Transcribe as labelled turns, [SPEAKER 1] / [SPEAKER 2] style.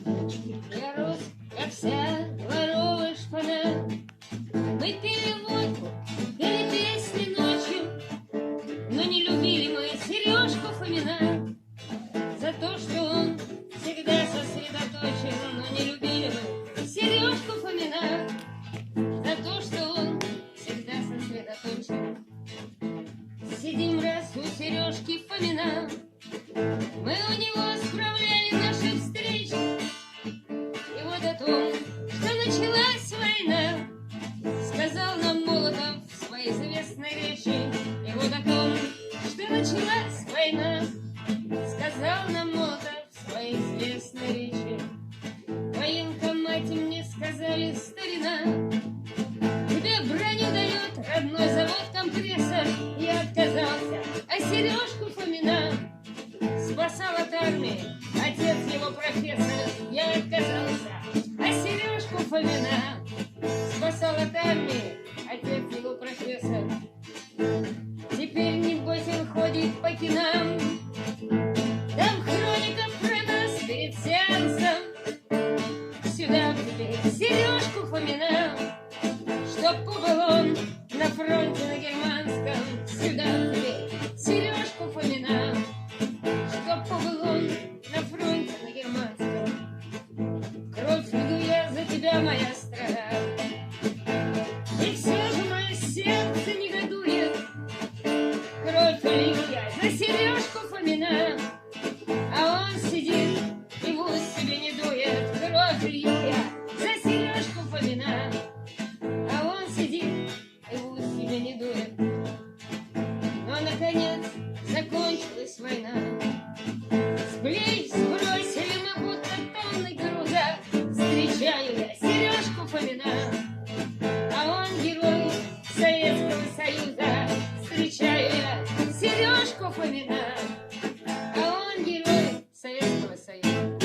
[SPEAKER 1] Я рос, как вся дворовая шпана. Мы пили водку, пели песни ночью, но не любили мы Сережку Фомина за то, что он всегда сосредоточен. Но не любили мы Сережку Фомина за то, что он всегда сосредоточен. Сидим раз у Сережки Фомина, мы у него справляли наши встречи. И вот о том, что началась война, сказал нам Молотов в своей известной речи. И вот о том, что началась война, сказал нам Молотов в своей известной речи. В военкомате мне сказали: старина, тебе броню дает родной завод компрессор. Я отказался, а Сережку Фомина спасал от армии отец его профессор. Я отказался, а Сережку Фомина спасал от армии отец его профессор. Теперь, небось, он ходит по кинам, там хроника про нас перед сеансом. Сюда теперь Сережку Фомина, чтоб побыл он на фронте на германском. Сюда теперь Сережку Фомина, чтоб побыл он на фронте на германском. Кровь лью я за тебя, моя страна, и все же мое сердце негодует. Кровь лью я за Сережку Фомина, а он сидит и в ус себе не дует. Кровь лью я за Сережку Фомина, а он сидит и в ус себе не дует. Но, наконец, закончилась война. С плеч сбросили мы будто тонны груза. Встречаю я Сережку Фомина, а он герой Советского Союза. Встречаю я Сережку Фомина, а он герой Советского Союза.